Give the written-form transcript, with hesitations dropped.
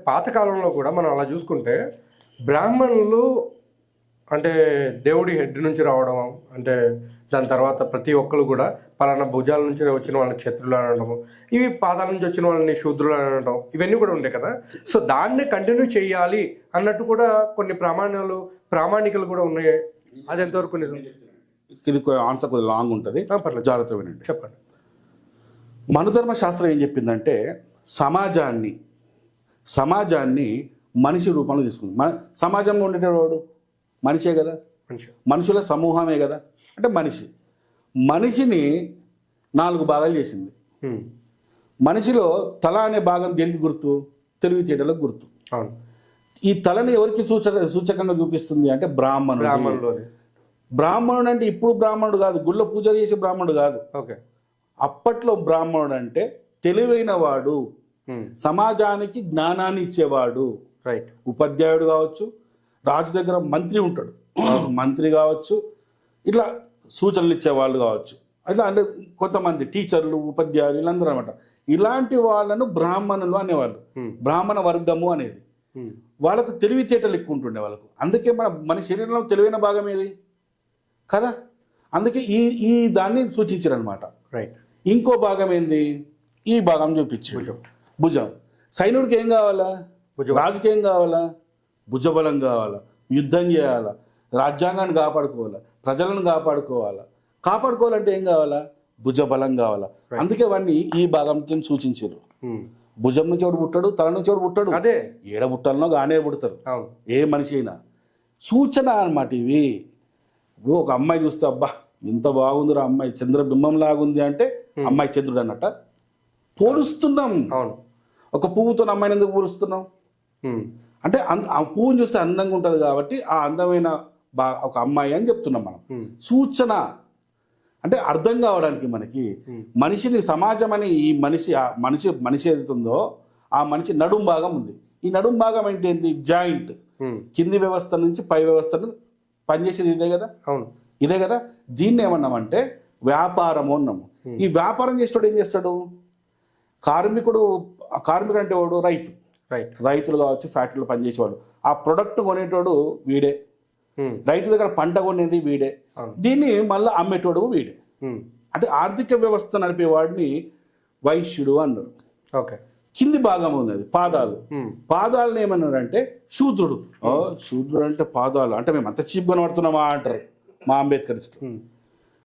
పాతకాలంలో కూడా మనం అలా చూసుకుంటే బ్రాహ్మణులు అంటే దేవుడి హెడ్ నుంచి రావడం, అంటే దాని తర్వాత ప్రతి ఒక్కరు కూడా పలానా భుజాల నుంచి వచ్చిన వాళ్ళని క్షత్రులు అనడం, ఇవి పాదాల నుంచి వచ్చిన వాళ్ళని శూద్రులు అనడం, ఇవన్నీ కూడా ఉంటాయి కదా. సో దాన్ని కంటిన్యూ చేయాలి అన్నట్టు కూడా కొన్ని ప్రామాణికలు కూడా ఉన్నాయి. అది ఎంతవరకు నిజం? ఇది ఆన్సర్ కొద్దిగా లాంగ్ ఉంటుంది, పర్లేదు, జాగ్రత్త వినండి. చెప్పండి. మనుధర్మ శాస్త్రం ఏం చెప్పిందంటే సమాజాన్ని మనిషి రూపంలో తీసుకుంది. సమాజంలో ఉండేటవాడు మనిషే కదా, మనుషుల సమూహమే కదా. అంటే మనిషిని 4 భాగాలు చేసింది. మనిషిలో తల అనే భాగం దేనికి గుర్తు? తెలివితేటలకు గుర్తు. అవును. ఈ తలని ఎవరికి సూచకంగా చూపిస్తుంది అంటే బ్రాహ్మణుడు అంటే ఇప్పుడు బ్రాహ్మణుడు కాదు, గుళ్ళ పూజలు చేసే బ్రాహ్మణుడు కాదు. ఓకే. అప్పట్లో బ్రాహ్మణుడు అంటే తెలివైన వాడు, సమాజానికి జ్ఞానాన్ని ఇచ్చేవాడు. రైట్. ఉపాధ్యాయుడు కావచ్చు, రాజు దగ్గర మంత్రి ఉంటాడు, మంత్రి కావచ్చు, ఇట్లా సూచనలు ఇచ్చేవాళ్ళు కావచ్చు, అట్లా అంటే కొంతమంది టీచర్లు, ఉపాధ్యాయులు, వీళ్ళందరూ అనమాట. ఇలాంటి వాళ్ళను బ్రాహ్మణులు అనేవాళ్ళు, బ్రాహ్మణ వర్గము అనేది. వాళ్ళకు తెలివితేటలు ఎక్కువ ఉంటుండే వాళ్ళకు. అందుకే మన శరీరంలో తెలివైన భాగం ఏది కదా, అందుకే ఈ దాన్ని సూచించారు అనమాట. రైట్. ఇంకో భాగం ఏంది? ఈ భాగం చూపించారు, భుజం. సైనికుడికి ఏం కావాలా? రాజుకి ఏం కావాలా? భుజబలం కావాలా, యుద్ధం చేయాలా, రాజ్యాంగాన్ని కాపాడుకోవాలా, ప్రజలను కాపాడుకోవాలంటే ఏం కావాలా? భుజబలం కావాలా. అందుకే వాడిని ఈ భాగంతో సూచించారు. భుజం నుంచి ఎవడు పుట్టాడు, తల నుంచి ఎవడు పుట్టాడు, అదే ఏడ పుట్టాలనో గానే పుడతారు ఏ మనిషి అయినా. సూచన అన్నమాట ఇవి. ఒక అమ్మాయి చూస్తే అబ్బా ఇంత బాగుందిరా అమ్మాయి, చంద్రబింబం లాగుంది అంటే అమ్మాయి చంద్రుడు అన్నట్ట పోలుస్తున్నాం. అవును. ఒక పువ్వుతో అమ్మాయిని ఎందుకు పోలుస్తున్నాం అంటే ఆ పువ్వుని చూస్తే అందంగా ఉంటుంది కాబట్టి ఆ అందమైన ఒక అమ్మాయి అని చెప్తున్నాం మనం. సూచన అంటే అర్థం కావడానికి మనకి మనిషిని సమాజం అని ఈ మనిషి ఏదైతుందో ఆ మనిషి నడుం భాగం ఉంది. ఈ నడుం భాగం ఏంటి? జాయింట్. కింది వ్యవస్థ నుంచి పై వ్యవస్థను పనిచేసేది ఇదే కదా. అవును, ఇదే కదా. దీన్ని ఏమన్నామంటే వ్యాపారము అన్నాము. ఈ వ్యాపారం చేసేవాడు ఏం చేస్తాడు? కార్మికుడు అంటే వాడు రైతు. రైతులు కావచ్చు, ఫ్యాక్టరీలో పనిచేసేవాడు. ఆ ప్రొడక్ట్ కొనేటోడు వీడే, రైతు దగ్గర పంట కొనేది వీడే, దీన్ని మళ్ళీ అమ్మేటోడు వీడే. అంటే ఆర్థిక వ్యవస్థ నడిపేవాడిని వైశ్యుడు అన్నారు. ఓకే. కింది భాగం ఉన్నది పాదాలను ఏమన్నారంటే శూద్రుడు. శూద్రుడు అంటే పాదాలు అంటే మేము అంత చీప్ కనబడుతున్నామా అంటారు మా అంబేద్కరిస్టులు.